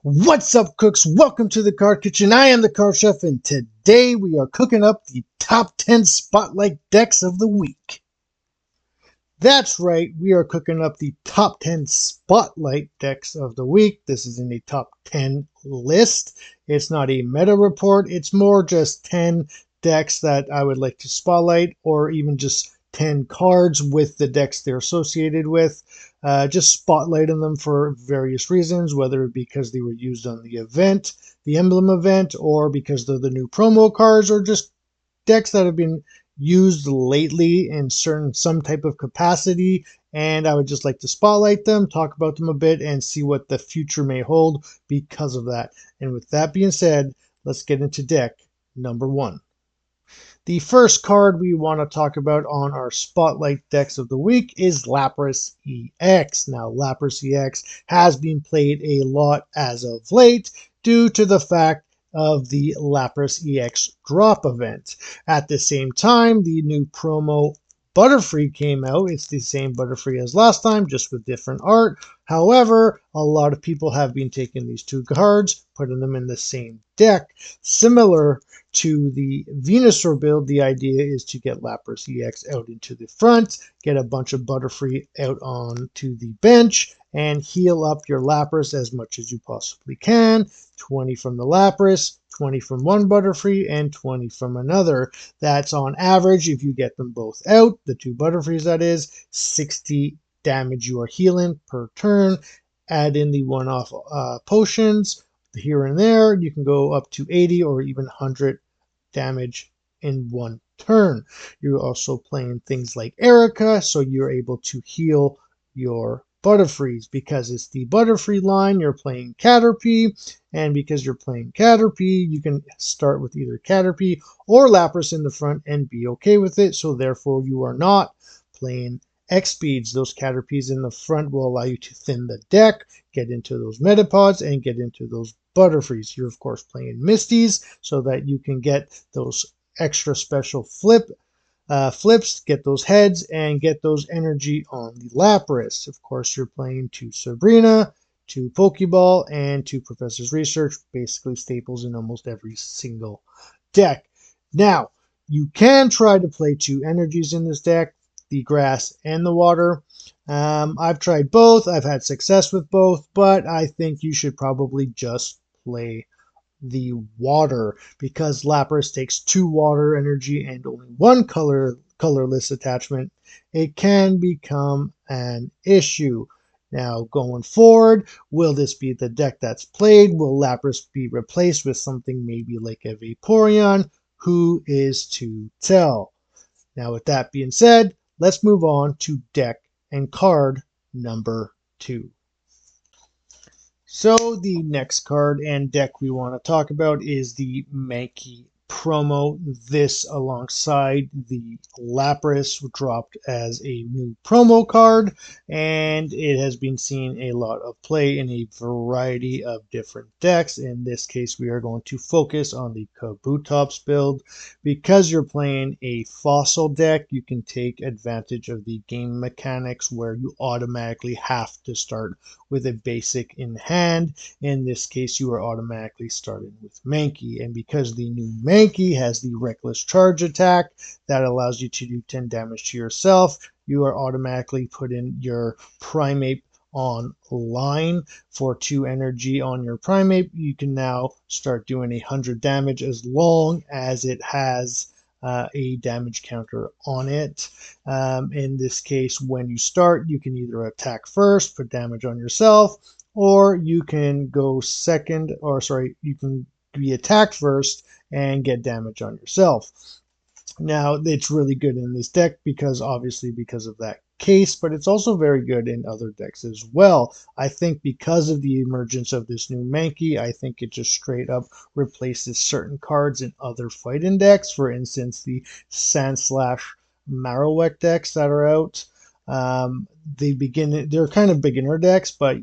What's up, cooks? Welcome to the Card Kitchen. I am the Card Chef, and today we are cooking up the top 10 Spotlight decks of the week. That's right, we are cooking up the top 10 Spotlight decks of the week. This is in a top 10 list. It's not a meta report, it's more just 10 decks that I would like to spotlight, or even just 10 cards with the decks they're associated with. Just spotlighting them for various reasons, whether because they were used on the event, the emblem event, or because they're the new promo cards, or just decks that have been used lately in some type of capacity, and I would just like to spotlight them, talk about them a bit, and see what the future may hold because of that. And with that being said, let's get into deck number one. The first card we want to talk about on our Spotlight decks of the week is Lapras EX. Now, Lapras EX has been played a lot as of late due to the fact of the Lapras EX drop event. At the same time, the new promo Butterfree came out. It's the same Butterfree as last time, just with different art. However, a lot of people have been taking these two cards, putting them in the same deck. Similar to the Venusaur build, the idea is to get Lapras EX out into the front, get a bunch of Butterfree out onto the bench, and heal up your Lapras as much as you possibly can. 20 from the Lapras, 20 from one Butterfree, and 20 from another. That's on average, if you get them both out, the two Butterfrees that is, 60 damage you are healing per turn. Add in the one-off potions here and there. You can go up to 80 or even 100 damage in one turn. You're also playing things like Erica, so you're able to heal your Butterfrees. Because it's the Butterfree line, you're playing Caterpie, and because you're playing Caterpie, you can start with either Caterpie or Lapras in the front and be okay with it, so therefore you are not playing X-Speeds. Those Caterpies in the front will allow you to thin the deck, get into those Metapods, and get into those Butterfrees. You're, of course, playing Misties so that you can get those extra special flips, get those heads, and get those energy on the Lapras. Of course, you're playing two Sabrina, two Pokeball, and two Professor's Research, basically staples in almost every single deck. Now, you can try to play two energies in this deck, the grass and the water. I've tried both. I've had success with both, but I think you should probably just play the water because Lapras takes two water energy and only one colorless attachment. It can become an issue. Now, going forward, will this be the deck that's played? Will Lapras be replaced with something maybe like a Vaporeon? Who is to tell? Now, with that being said, let's move on to deck and card number 2. So the next card and deck we want to talk about is the Mankey promo. This alongside the Lapras dropped as a new promo card, and it has been seeing a lot of play in a variety of different decks. In this case, we are going to focus on the Kabutops build. Because you're playing a fossil deck, you can take advantage of the game mechanics where you automatically have to start with a basic in hand. In this case, you are automatically starting with Mankey. And because the new Mankey has the Reckless Charge attack that allows you to do 10 damage to yourself, you are automatically putting your Primeape on line for 2 energy on your Primeape. You can now start doing 100 damage as long as it has a damage counter on it. In this case, when you start, you can either attack first, put damage on yourself, or you can go second, or sorry, you can be attacked first and get damage on yourself. Now, it's really good in this deck because of that case, but it's also very good in other decks as well. I think because of the emergence of this new Mankey, I think it just straight up replaces certain cards in other fighting decks. For instance, the Sandslash Marowak decks that are out. They're kind of beginner decks, but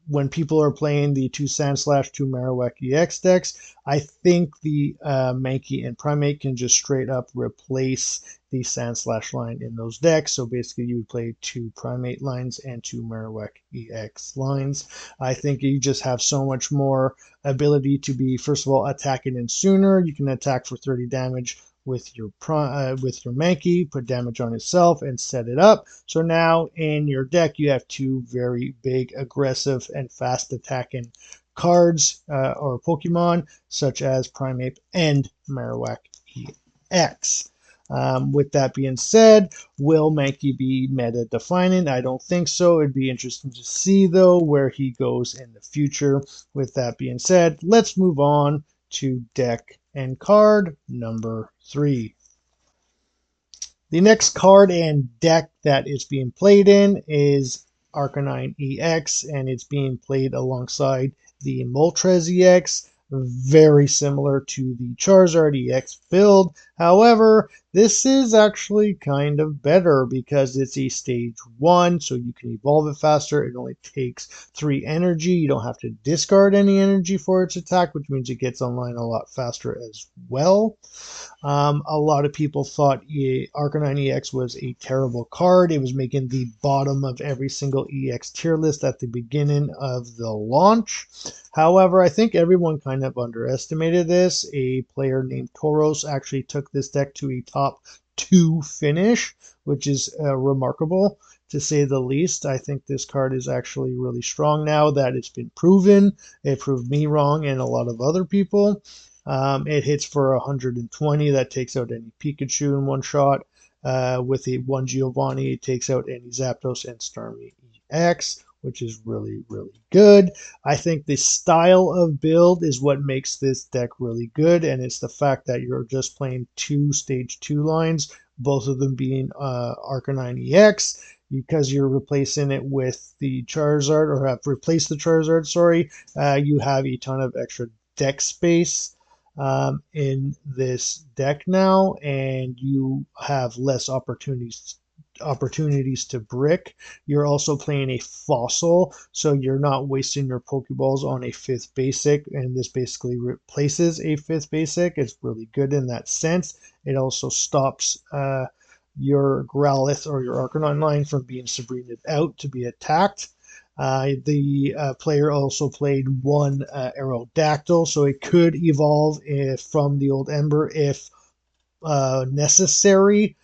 when people are playing the 2 Sand/2 Marowak EX decks, I think the Mankey and Primate can just straight up replace the Sand/line in those decks. So basically, you would play 2 Primate lines and 2 Marowak EX lines. I think you just have so much more ability to be, first of all, attacking in sooner. You can attack for 30 damage with your Mankey, put damage on itself, and set it up. So now in your deck you have 2 very big, aggressive, and fast attacking cards or Pokemon, such as Primeape and Marowak EX. With that being said, will Mankey be meta defining? I don't think so. It'd be interesting to see, though, where he goes in the future. With that being said, let's move on to deck and card number 3. The next card and deck that is being played in is Arcanine EX, and it's being played alongside the Moltres EX, very similar to the Charizard EX build. However, this is actually kind of better because it's a stage 1, so you can evolve it faster. It only takes 3 energy. You don't have to discard any energy for its attack, which means it gets online a lot faster as well. A lot of people thought Arcanine EX was a terrible card. It was making the bottom of every single EX tier list at the beginning of the launch. However, I think everyone kind of underestimated this. A player named Tauros actually took this deck to a top 2 finish, which is remarkable to say the least. I think this card is actually really strong now that it's been proven. It proved me wrong and a lot of other people. It hits for 120. That takes out any Pikachu in one shot. With a 1 Giovanni, it takes out any Zapdos and Starmie EX, which is really, really good. I think the style of build is what makes this deck really good, and it's the fact that you're just playing 2 stage 2 lines, both of them being Arcanine EX, because you're replacing it with the Charizard, or have replaced the Charizard, sorry. You have a ton of extra deck space in this deck now, and you have less opportunities to brick. You're also playing a fossil, so you're not wasting your Pokeballs on a 5th basic, and this basically replaces a 5th basic. It's really good in that sense. It also stops your Growlithe or your Arcanine line from being Sabrinaed out to be attacked. The player also played 1 Aerodactyl, so it could evolve from the old Ember if necessary.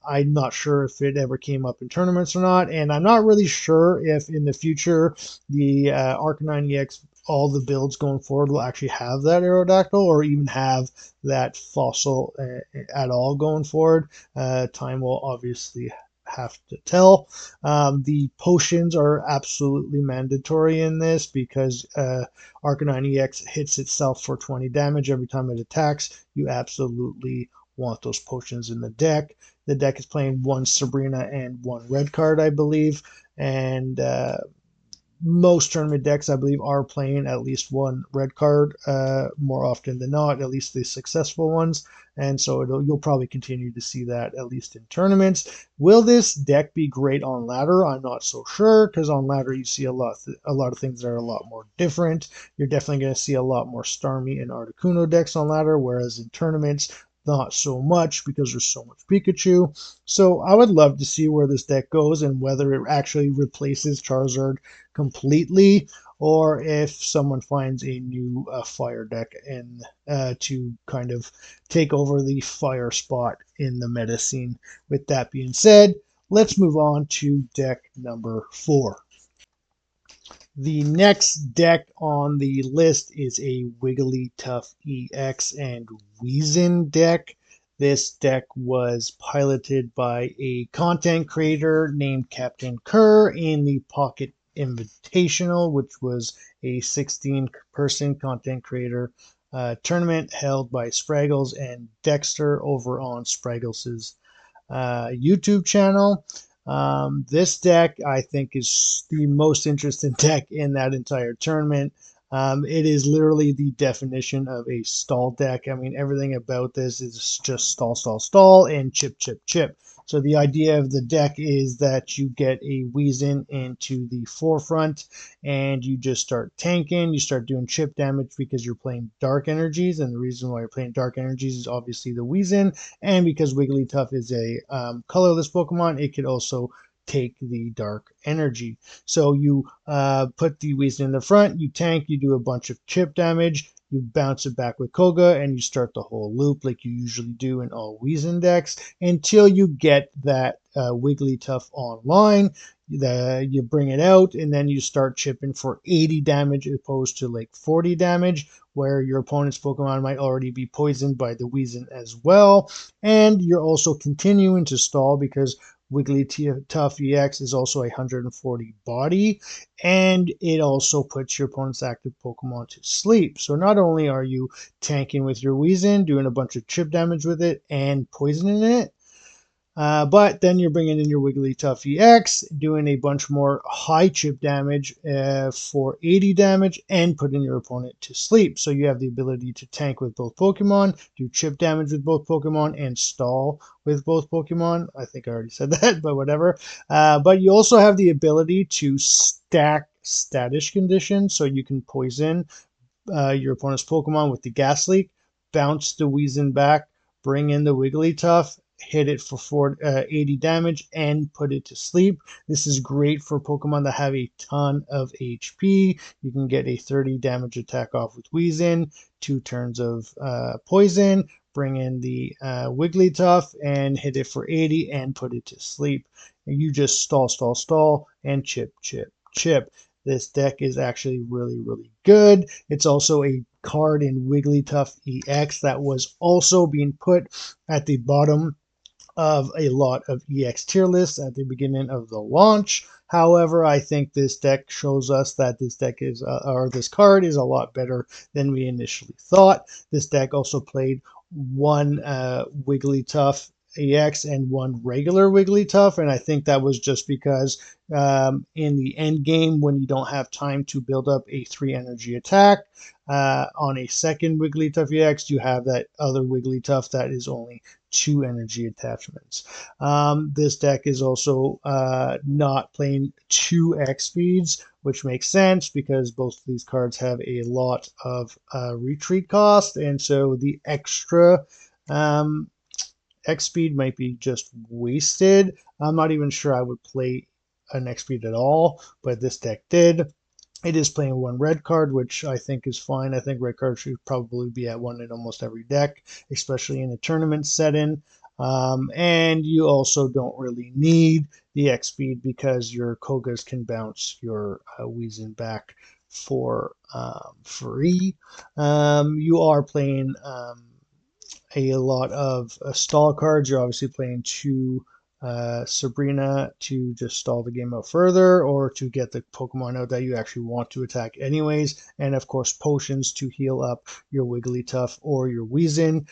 I'm not sure if it ever came up in tournaments or not, and I'm not really sure if in the future the Arcanine EX, all the builds going forward, will actually have that Aerodactyl or even have that fossil at all going forward. Time will obviously have to tell. The potions are absolutely mandatory in this because Arcanine EX hits itself for 20 damage every time it attacks. You absolutely want those potions in the deck. The deck is playing 1 Sabrina and 1 red card, I believe, and most tournament decks, I believe, are playing at least 1 red card more often than not, at least the successful ones. And so you'll probably continue to see that at least in tournaments. Will this deck be great on ladder? I'm not so sure, because on ladder you see a lot of things that are a lot more different. You're definitely going to see a lot more Starmie and Articuno decks on ladder, whereas in tournaments, not so much because there's so much Pikachu. So I would love to see where this deck goes and whether it actually replaces Charizard completely, or if someone finds a new fire deck and to kind of take over the fire spot in the meta scene. With that being said, let's move on to deck number 4. The next deck on the list is a Wigglytuff EX and Weezin deck. This deck was piloted by a content creator named Captain Kerr in the Pocket Invitational, which was a 16-person content creator tournament held by Spraggles and Dexter over on Spraggles' YouTube channel. This deck, I think, is the most interesting deck in that entire tournament. It is literally the definition of a stall deck. I mean, everything about this is just stall, stall, stall, and chip, chip, chip. So the idea of the deck is that you get a Weezin into the forefront and you just start tanking, you start doing chip damage because you're playing Dark Energies, and the reason why you're playing Dark Energies is obviously the Weezin, and because Wigglytuff is a colorless Pokemon, it could also take the Dark Energy. So you put the Weezin in the front, you tank, you do a bunch of chip damage, you bounce it back with Koga, and you start the whole loop like you usually do in all Weezin decks until you get that Wigglytuff online. You bring it out, and then you start chipping for 80 damage as opposed to like 40 damage, where your opponent's Pokemon might already be poisoned by the Weezin as well. And you're also continuing to stall because Wigglytuff EX is also 140 body, and it also puts your opponent's active Pokemon to sleep. So not only are you tanking with your Weezin, doing a bunch of chip damage with it, and poisoning it, but then you're bringing in your Wigglytuff EX, doing a bunch more high chip damage for 80 damage, and putting your opponent to sleep. So you have the ability to tank with both Pokemon, do chip damage with both Pokemon, and stall with both Pokemon. I think I already said that, but whatever. But you also have the ability to stack status conditions, so you can poison your opponent's Pokemon with the Gas Leak, bounce the Weezin back, bring in the Wigglytuff, hit it for 80 damage, and put it to sleep. This is great for Pokemon that have a ton of HP. You can get a 30 damage attack off with Weezin, 2 turns of poison, bring in the Wigglytuff, and hit it for 80 and put it to sleep. And you just stall, stall, stall, and chip, chip, chip. This deck is actually really, really good. It's also a card in Wigglytuff EX that was also being put at the bottom of a lot of EX tier lists at the beginning of the launch. However, I think this deck shows us that this deck is, or this card is a lot better than we initially thought. This deck also played one Wigglytuff EX and one regular Wigglytuff, and I think that was just because in the end game, when you don't have time to build up a 3 energy attack on a second Wigglytuff EX, you have that other Wigglytuff that is only 2 energy attachments. This deck is also not playing 2 X speeds, which makes sense because both of these cards have a lot of retreat cost, and so the extra X speed might be just wasted. I'm not even sure I would play an X speed at all, but this deck did. It is playing 1 red card, which I think is fine. I think red card should probably be at 1 in almost every deck, especially in a tournament setting. And you also don't really need the X speed because your Kogas can bounce your Weezin back for free. You are playing a lot of stall cards. You're obviously playing 2 Sabrina to just stall the game out further, or to get the Pokemon out that you actually want to attack anyways, and of course potions to heal up your Wigglytuff or your Weezin.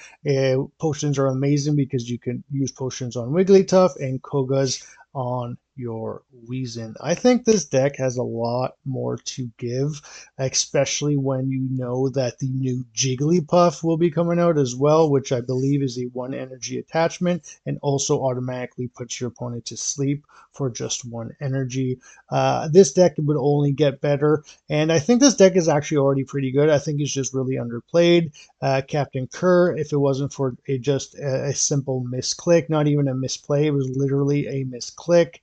Potions are amazing because you can use potions on Wigglytuff and Kogas on your Weezin. I think this deck has a lot more to give, especially when you know that the new Jigglypuff will be coming out as well, which I believe is a 1 energy attachment and also automatically puts your opponent to sleep for just 1 energy. This deck would only get better, and I think this deck is actually already pretty good. I think it's just really underplayed. Captain Kerr, if it wasn't for just a simple misclick, not even a misplay, it was literally a misclick.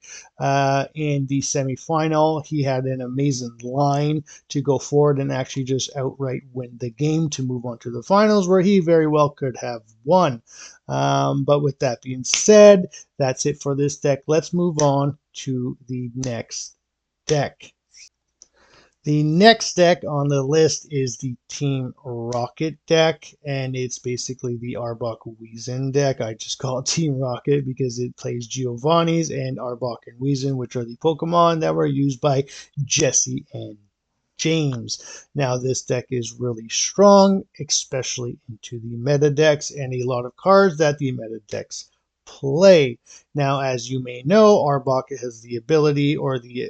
In the semifinal, he had an amazing line to go forward and actually just outright win the game to move on to the finals, where he very well could have won. But with that being said, that's it for this deck. Let's move on to the next deck. The next deck on the list is the Team Rocket deck, and it's basically the Arbok Weezin deck. I just call it Team Rocket because it plays Giovanni's and Arbok and Weezin, which are the Pokemon that were used by Jesse and James. Now, this deck is really strong, especially into the meta decks and a lot of cards that the meta decks play. Now, as you may know, Arbok has the ability or the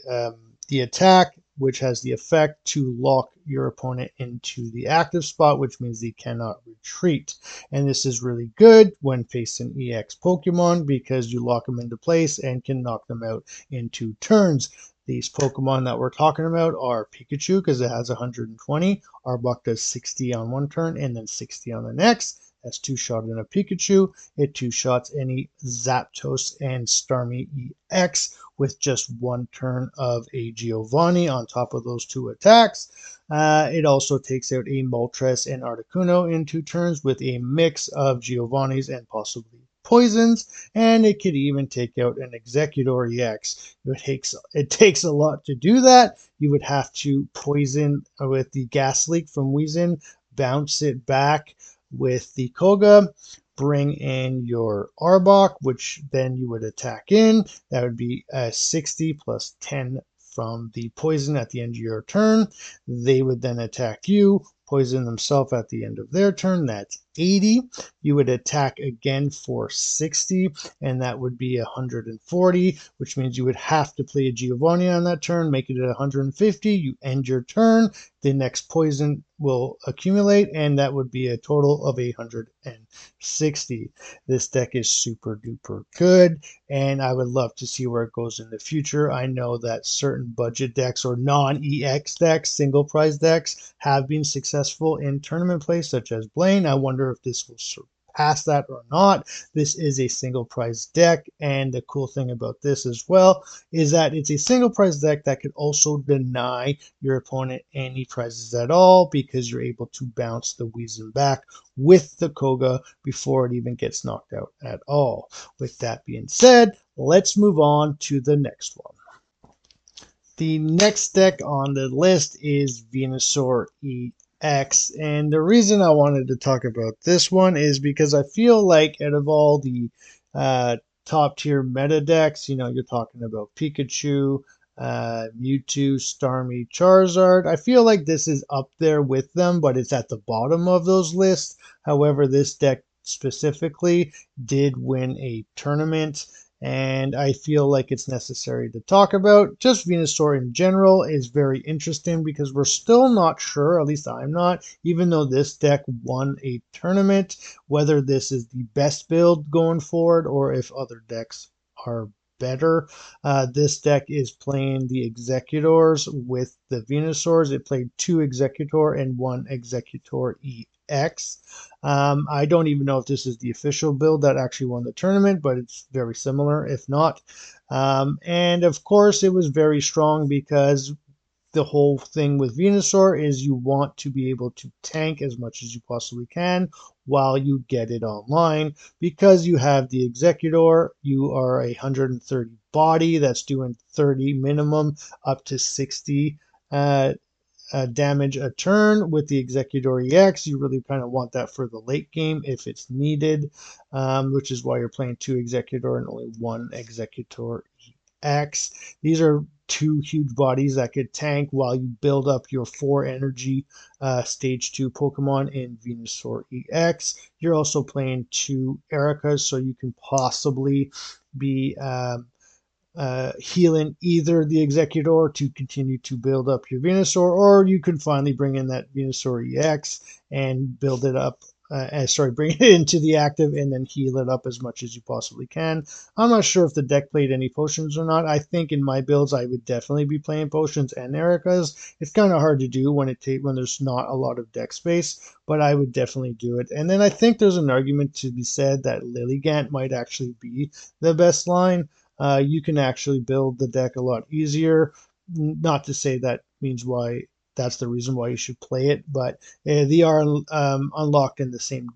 attack which has the effect to lock your opponent into the active spot, which means they cannot retreat. And this is really good when facing EX Pokemon because you lock them into place and can knock them out in 2 turns. These Pokemon that we're talking about are Pikachu because it has 120, Arbok does 60 on one turn and then 60 on the next. That's 2-shot in a Pikachu. It 2-shots any Zapdos and Starmie EX with just 1 turn of a Giovanni on top of those 2 attacks. It also takes out a Moltres and Articuno in 2 turns with a mix of Giovannis and possibly poisons, and it could even take out an Executor EX. It takes a lot to do that. You would have to poison with the Gas Leak from Weezing, bounce it back with the Koga, bring in your Arbok, which then you would attack in. That would be 60 plus 10 from the poison at the end of your turn. They would then attack you, poison themselves at the end of their turn. That's 80. You would attack again for 60, and that would be 140, which means you would have to play a Giovanni on that turn, make it at 150. You end your turn. The next poison will accumulate, and that would be a total of 160. This deck is super duper good, and I would love to see where it goes in the future. I know that certain budget decks or non-EX decks, single prize decks, have been successful in tournament play, such as Blaine. I wonder if this will surpass that or not. This is a single prize deck, and the cool thing about this as well is that it's a single prize deck that could also deny your opponent any prizes at all because you're able to bounce the Weezing back with the Koga before it even gets knocked out at all. With that being said, let's move on to the next one. The next deck on the list is Venusaur EX, and the reason I wanted to talk about this one is because I feel like out of all the top tier meta decks, you're talking about Pikachu, Mewtwo, Starmie, Charizard. I feel like this is up there with them, but it's at the bottom of those lists. However, this deck specifically did win a tournament, and I feel like it's necessary to talk about. Just Venusaur in general is very interesting because we're still not sure, at least I'm not, even though this deck won a tournament, whether this is the best build going forward or if other decks are better. This deck is playing the Executors with the Venusaurs. It played 2 Executor and 1 Executor EX. I don't even know if this is the official build that actually won the tournament, but it's very similar, if not. And of course, it was very strong because the whole thing with Venusaur is you want to be able to tank as much as you possibly can while you get it online. Because you have the Executor, you are a 130 body that's doing 30 minimum up to 60 damage a turn. With the Executor EX, you really kind of want that for the late game if it's needed, which is why you're playing 2 Executor and only 1 Executor EX. These are 2 huge bodies that could tank while you build up your 4 energy stage 2 Pokemon in Venusaur EX. You're also playing 2 Ericas, so you can possibly be healing either the Executor to continue to build up your Venusaur, or you can finally bring in that Venusaur EX and build it up. Bring it into the active and then heal it up as much as you possibly can. I'm not sure if the deck played any potions or not. I think in my builds I would definitely be playing potions and Ericas. It's kind of hard to do when there's not a lot of deck space, but I would definitely do it. And then I think there's an argument to be said that Lilligant might actually be the best line. You can actually build the deck a lot easier. Not to say that means why that's the reason why you should play it, but they are unlocked in the same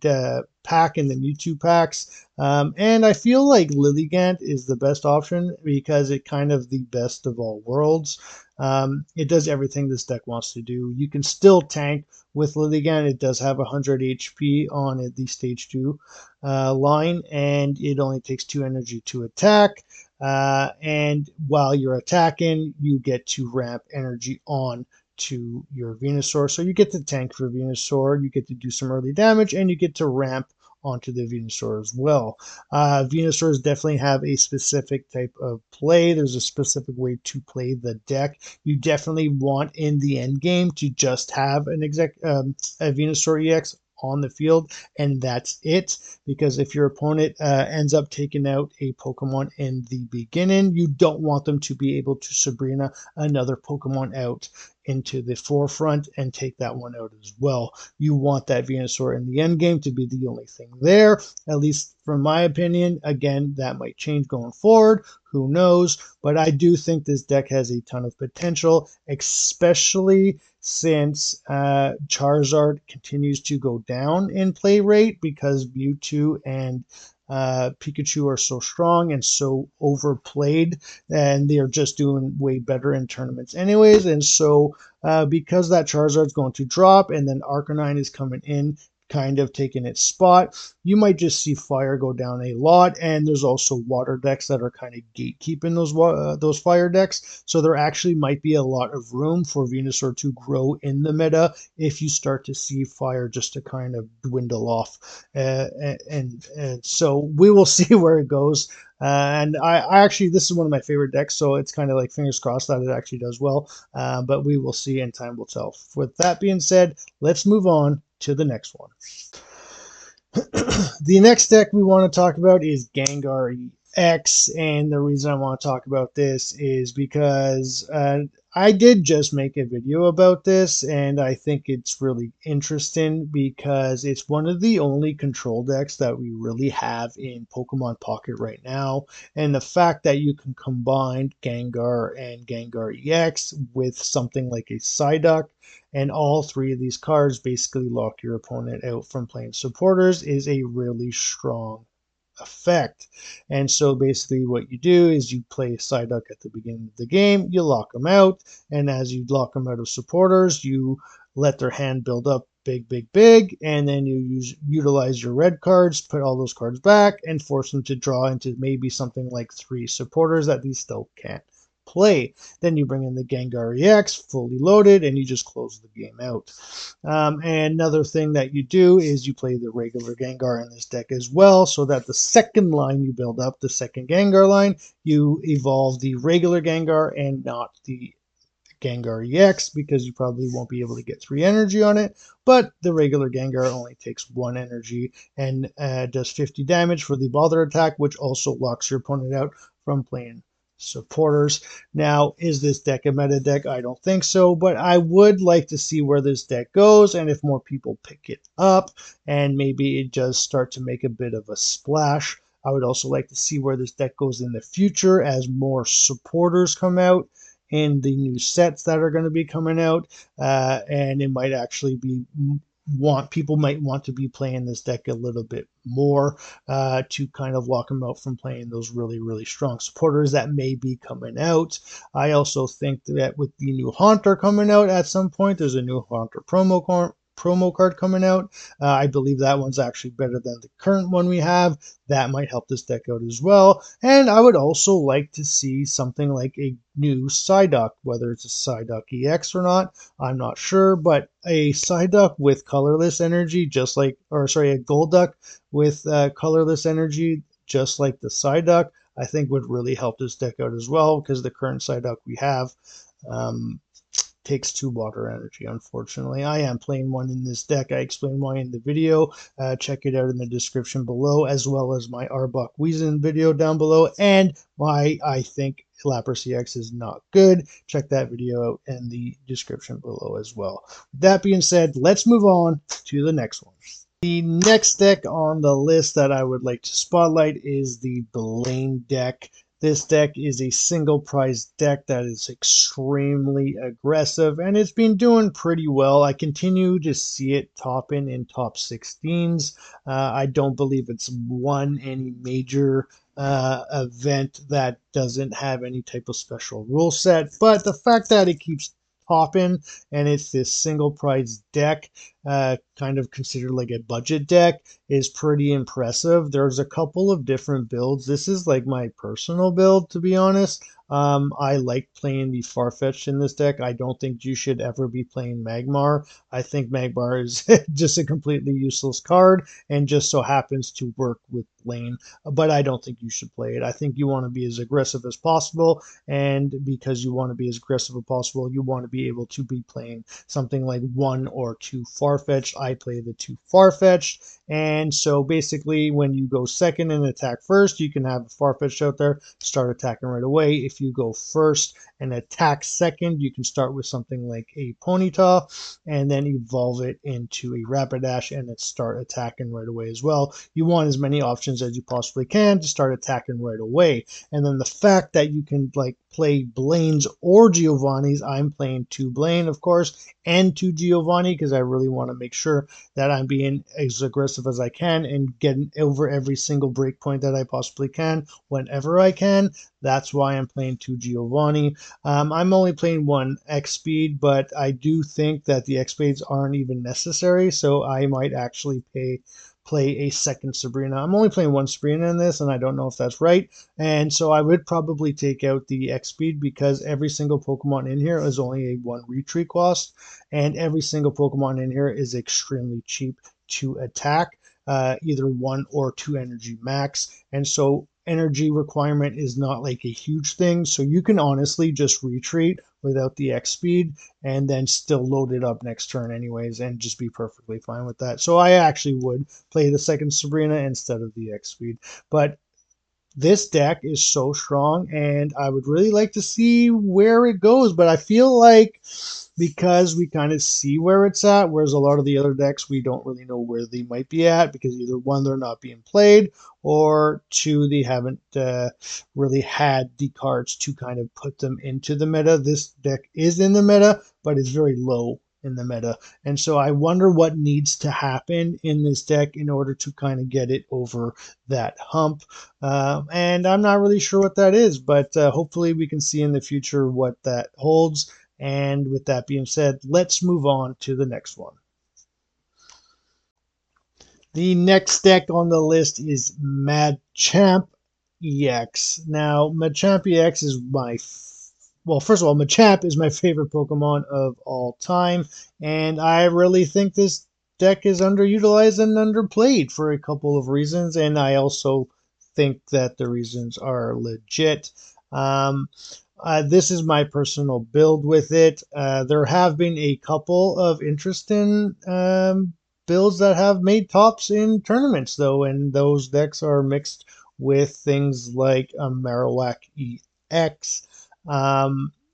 pack in the Mewtwo packs. And I feel like Lilligant is the best option because it kind of the best of all worlds. It does everything this deck wants to do. You can still tank with Lilligant. It does have 100 HP on it, the stage 2 line, and it only takes 2 energy to attack. And while you're attacking, you get to ramp energy on to your Venusaur. So you get to tank for Venusaur, you get to do some early damage, and you get to ramp onto the Venusaur as well. Venusaurs definitely have a specific type of play. There's a specific way to play the deck. You definitely want in the end game to just have a Venusaur EX on the field, and that's it. Because if your opponent ends up taking out a Pokemon in the beginning, you don't want them to be able to Sabrina another Pokemon out into the forefront and take that one out as well. You want that Venusaur in the end game to be the only thing there, at least from my opinion. Again, that might change going forward. Who knows? But I do think this deck has a ton of potential, especially since Charizard continues to go down in play rate because Mewtwo and Pikachu are so strong and so overplayed, and they're just doing way better in tournaments anyways. And so because that Charizard's going to drop and then Arcanine is coming in, kind of taking its spot, you might just see fire go down a lot. And there's also water decks that are kind of gatekeeping those fire decks. So there actually might be a lot of room for Venusaur to grow in the meta if you start to see fire just to kind of dwindle off. And so we will see where it goes. And I actually, this is one of my favorite decks, so it's kind of like fingers crossed that it actually does well. But we will see, and time will tell. With that being said, let's move on to the next one. The next deck we want to talk about is Gengar EX, and the reason I want to talk about this is because I did just make a video about this, and I think it's really interesting because it's one of the only control decks that we really have in Pokemon Pocket right now. And the fact that you can combine Gengar and Gengar EX with something like a Psyduck, and all three of these cards basically lock your opponent out from playing supporters, is a really strong effect. And so basically what you do is you play Psyduck at the beginning of the game, you lock them out, and as you lock them out of supporters, you let their hand build up big, and then you utilize your red cards, put all those cards back, and force them to draw into maybe something like 3 supporters that these still can't play. Then you bring in the Gengar EX fully loaded, and you just close the game out. And another thing that you do is you play the regular Gengar in this deck as well, so that the second line you build up, the second Gengar line, you evolve the regular Gengar and not the Gengar EX, because you probably won't be able to get 3 energy on it, but the regular Gengar only takes 1 energy and does 50 damage for the bother attack, which also locks your opponent out from playing supporters. Now, is this deck a meta deck? I don't think so, but I would like to see where this deck goes, and if more people pick it up and maybe it does start to make a bit of a splash. I would also like to see where this deck goes in the future as more supporters come out in the new sets that are going to be coming out, and it might actually be people might want to be playing this deck a little bit more to kind of lock them out from playing those really strong supporters that may be coming out. I also think that with the new Haunter coming out at some point, there's a new Haunter promo card coming out. I believe that one's actually better than the current one we have. That might help this deck out as well. And I would also like to see something like a new Psyduck, whether it's a Psyduck EX or not, I'm not sure, but a Psyduck with colorless energy, just like, or sorry, a Golduck with colorless energy, just like the Psyduck, I think would really help this deck out as well, because the current Psyduck we have takes 2 water energy, unfortunately. I am playing one in this deck. I explain why in the video. Check it out in the description below, as well as my Arbok Weezing video down below, and why I think Lapras EX is not good. Check that video out in the description below as well. With that being said, let's move on to the next one. The next deck on the list that I would like to spotlight is the Blaine deck. This deck is a single prize deck that is extremely aggressive, and it's been doing pretty well. I continue to see it topping in top 16s. I don't believe it's won any major event that doesn't have any type of special rule set, but the fact that it keeps topping and it's this single prize deck, kind of considered like a budget deck, is pretty impressive. There's a couple of different builds. This is like my personal build, to be honest. I like playing the Farfetch'd in this deck. I don't think you should ever be playing Magmar. I think Magmar is just a completely useless card and just so happens to work with Blaine, but I don't think you should play it. I think you want to be as aggressive as possible, and because you want to be as aggressive as possible, you want to be able to be playing something like one or two Farfetch'd. I play the two Farfetch'd, and so basically when you go second and attack first, you can have a Farfetch'd out there, start attacking right away. If you go first and attack second, you can start with something like a Ponyta and then evolve it into a Rapidash and then start attacking right away as well. You want as many options as you possibly can to start attacking right away. And then the fact that you can like play Blaine's or Giovanni's, I'm playing two Blaine, of course, and two Giovanni because I really want to make sure that I'm being as aggressive as I can and getting over every single breakpoint that I possibly can whenever I can. That's why I'm playing two Giovanni. I'm only playing one X speed, but I do think that the X speeds aren't even necessary, so I might actually play a second Sabrina. I'm only playing one Sabrina in this, and I don't know if that's right. And so I would probably take out the X speed because every single Pokemon in here is only a one retreat cost, and every single Pokemon in here is extremely cheap to attack, either one or two energy max. And so energy requirement is not like a huge thing. So you can honestly just retreat without the X speed and then still load it up next turn anyways and just be perfectly fine with that. So I actually would play the second Sabrina instead of the X speed. But this deck is so strong and I would really like to see where it goes, but I feel like because we kind of see where it's at, whereas a lot of the other decks we don't really know where they might be at because either one, they're not being played, or two, they haven't really had the cards to kind of put them into the meta. This deck is in the meta, but it's very low in the meta. And so I wonder what needs to happen in this deck in order to kind of get it over that hump. And I'm not really sure what that is, but hopefully we can see in the future what that holds. And with that being said, let's move on to the next one. The next deck on the list is Machamp EX. Now, Machamp EX is well, first of all, Machamp is my favorite Pokemon of all time, and I really think this deck is underutilized and underplayed for a couple of reasons, and I also think that the reasons are legit. Um, this is my personal build with it. There have been a couple of interesting builds that have made tops in tournaments, though, and those decks are mixed with things like a Marowak EX.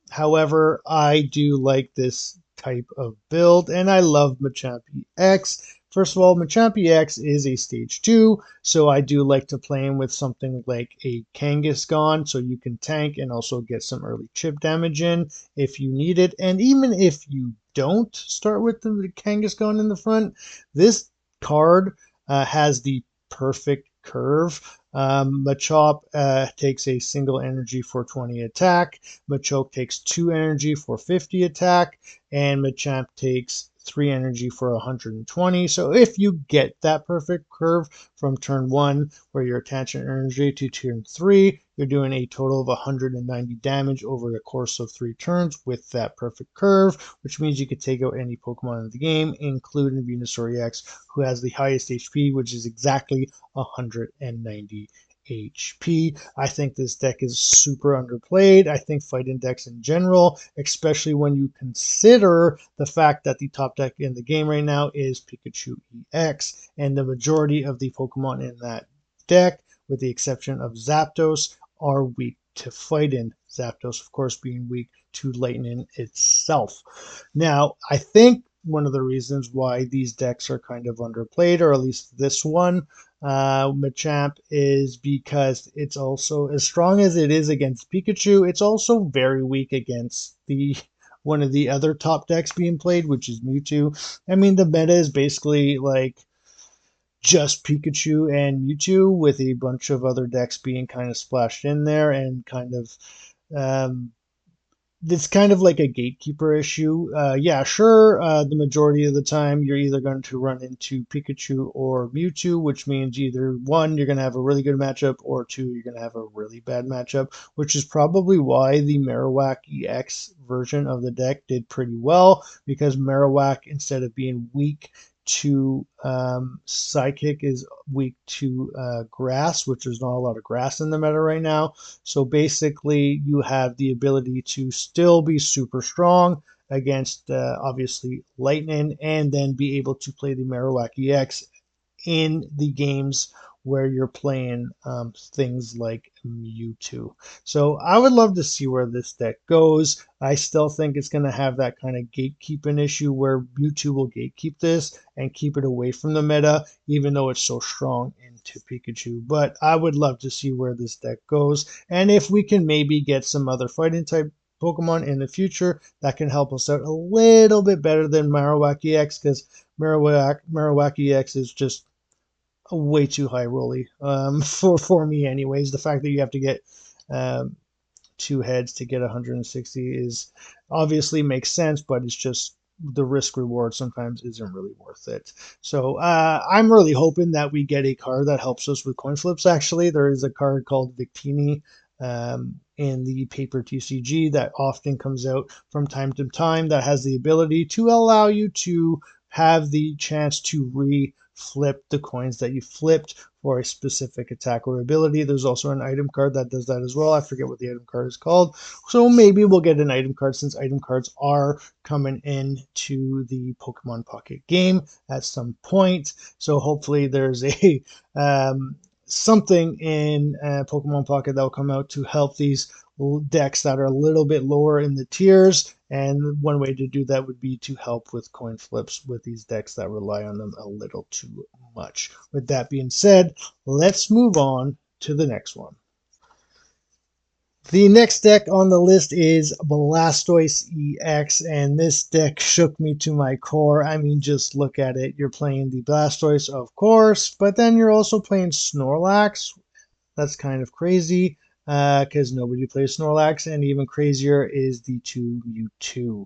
However, I do like this type of build, and I love Machamp EX. First of all, Machamp EX is a stage 2, so I do like to play him with something like a Kangaskhan, so you can tank and also get some early chip damage in if you need it. And even if you don't start with the Kangaskhan in the front, this card has the perfect curve. Machop takes a single energy for 20 attack. Machoke takes 2 energy for 50 attack. And Machamp takes 3 energy for 120. So if you get that perfect curve from turn 1, where you're attaching energy, to turn 3, you're doing a total of 190 damage over the course of 3 turns with that perfect curve, which means you could take out any Pokemon in the game, including Venusaur EX, who has the highest HP, which is exactly 190 HP. I think this deck is super underplayed. I think fighting decks in general, especially when you consider the fact that the top deck in the game right now is Pikachu EX, and the majority of the Pokemon in that deck, with the exception of Zapdos, are weak to fighting. Zapdos, of course, being weak to Lightning itself. Now, I think one of the reasons why these decks are kind of underplayed, or at least this one, Machamp, is because it's also, as strong as it is against Pikachu, it's also very weak against the one of the other top decks being played, which is Mewtwo. I mean, the meta is basically like just Pikachu and Mewtwo with a bunch of other decks being kind of splashed in there and kind of um, it's kind of like a gatekeeper issue. Yeah, sure. The majority of the time, you're either going to run into Pikachu or Mewtwo, which means either one, you're going to have a really good matchup, or two, you're going to have a really bad matchup, which is probably why the Marowak EX version of the deck did pretty well, because Marowak, instead of being weak to Psychic, is weak to grass, which there's not a lot of grass in the meta right now. So basically, you have the ability to still be super strong against obviously lightning, and then be able to play the Marowak EX in the games where you're playing things like Mewtwo. So I would love to see where this deck goes. I still think it's going to have that kind of gatekeeping issue where Mewtwo will gatekeep this and keep it away from the meta, even though it's so strong into Pikachu. But I would love to see where this deck goes, and if we can maybe get some other fighting type Pokemon in the future that can help us out a little bit better than Marowak EX, because Marowak EX is just way too high rolly for me anyways. The fact that you have to get um, two heads to get 160 is obviously makes sense, but it's just the risk reward sometimes isn't really worth it. So I'm really hoping that we get a card that helps us with coin flips. Actually, there is a card called Victini in the paper TCG that often comes out from time to time that has the ability to allow you to have the chance to flip the coins that you flipped for a specific attack or ability. There's also an item card that does that as well. I forget what the item card is called. So maybe we'll get an item card, since item cards are coming into the Pokemon Pocket game at some point. So hopefully there's a something in Pokemon Pocket that will come out to help these decks that are a little bit lower in the tiers. And one way to do that would be to help with coin flips with these decks that rely on them a little too much. With that being said, let's move on to the next one. The next deck on the list is Blastoise EX, and this deck shook me to my core. I mean, just look at it. You're playing the Blastoise, of course, but then you're also playing Snorlax. That's kind of crazy because nobody plays Snorlax, and even crazier is the 2 Mewtwo.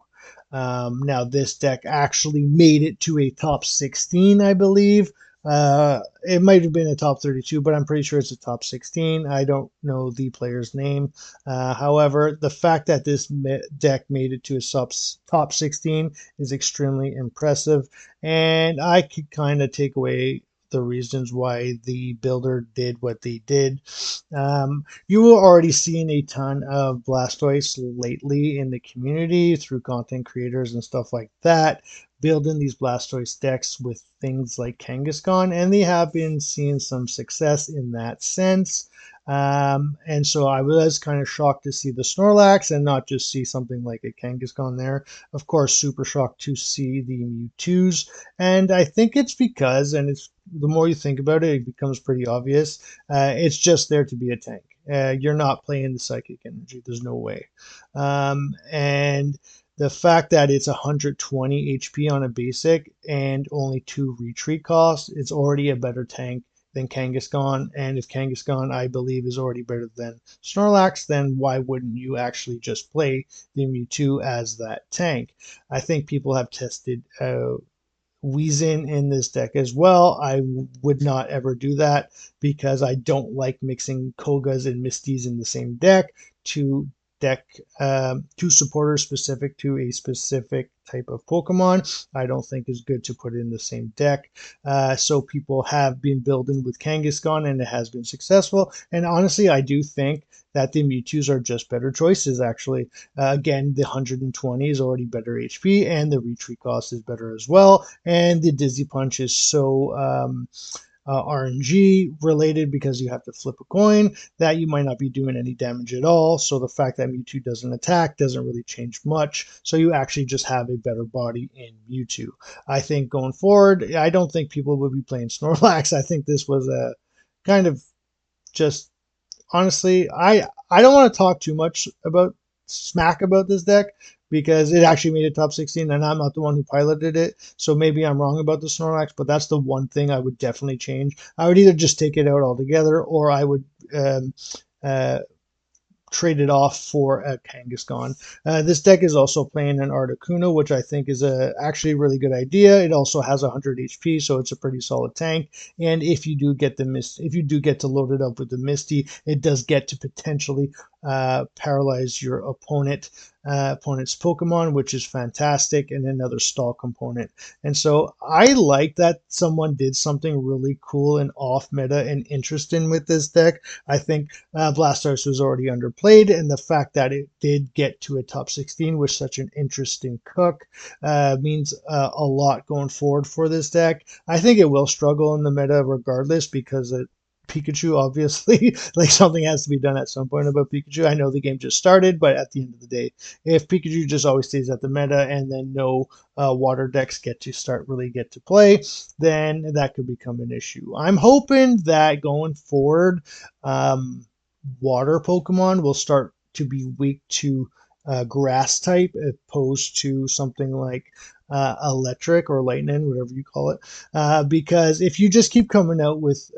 Now, this deck actually made it to a top 16, I believe. It might have been a top 32, but I'm pretty sure it's a top 16. I don't know the player's name. However, the fact that this deck made it to a top 16 is extremely impressive, and I could kind of take away the reasons why the builder did what they did. You were already seeing a ton of Blastoise lately in the community through content creators and stuff like that, building these Blastoise decks with things like Kangaskhan, and they have been seeing some success in that sense. And so I was kind of shocked to see the Snorlax and not just see something like a Kangaskhan there. Of course, super shocked to see the Mewtwo's, and I think it's because, and it's the more you think about it, it becomes pretty obvious. It's just there to be a tank. You're not playing the psychic energy. There's no way. And the fact that it's 120 HP on a basic and only 2 retreat costs, it's already a better tank than Kangaskhan. And if Kangaskhan, I believe, is already better than Snorlax, then why wouldn't you actually just play the Mewtwo as that tank? I think people have tested Weezing in this deck as well. I would not ever do that because I don't like mixing Kogas and Misties in the same deck to deck two supporters specific to a specific type of Pokemon. I don't think is good to put in the same deck. So people have been building with Kangaskhan and it has been successful. And honestly, I do think that the Mewtwo's are just better choices, actually. Again, the 120 is already better HP, and the retreat cost is better as well. And the Dizzy Punch is so RNG related because you have to flip a coin that you might not be doing any damage at all. So the fact that Mewtwo doesn't attack doesn't really change much. So you actually just have a better body in Mewtwo. I think going forward, I don't think people will be playing Snorlax. I think this was a kind of just honestly, I don't want to talk too much about smack about this deck because it actually made it top 16 and I'm not the one who piloted it. So maybe I'm wrong about the Snorlax, but that's the one thing I would definitely change. I would either just take it out altogether or I would um, uh, traded off for a Kangaskhan. This deck is also playing an Articuno, which I think is actually a really good idea. It also has 100 HP, so it's a pretty solid tank. And if you do get if you do get to load it up with the Misty, it does get to potentially paralyze your opponent's Pokemon, which is fantastic, and another stall component. And so I like that someone did something really cool and off meta and interesting with this deck. I think Blastoise was already underplayed, and the fact that it did get to a top 16 with such an interesting cook means a lot going forward for this deck. I think it will struggle in the meta regardless because Pikachu, obviously, like something has to be done at some point about Pikachu. I know the game just started, but at the end of the day, if Pikachu just always stays at the meta and then no water decks get to play, then that could become an issue. I'm hoping that going forward, water Pokemon will start to be weak to grass type opposed to something like electric or lightning, whatever you call it. Because if you just keep coming out with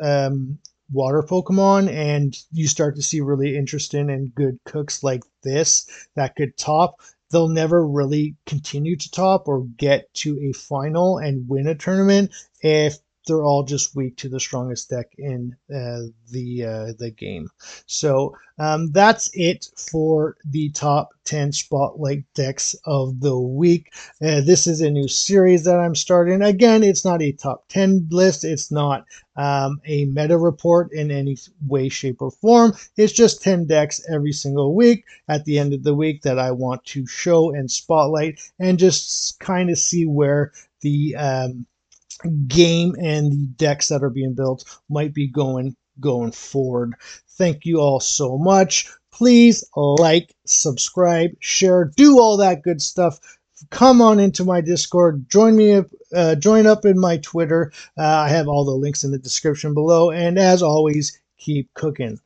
water Pokemon and you start to see really interesting and good cooks like this that could top, they'll never really continue to top or get to a final and win a tournament if they're all just weak to the strongest deck in the game. So that's it for the top 10 spotlight decks of the week. This is a new series that I'm starting. Again, it's not a top 10 list. It's not a meta report in any way, shape, or form. It's just 10 decks every single week at the end of the week that I want to show and spotlight and just kind of see where the game and the decks that are being built might be going forward. Thank you all so much. Please like, subscribe, share, do all that good stuff. Come on into my Discord. Join up in my Twitter. I have all the links in the description below. And as always, keep cooking.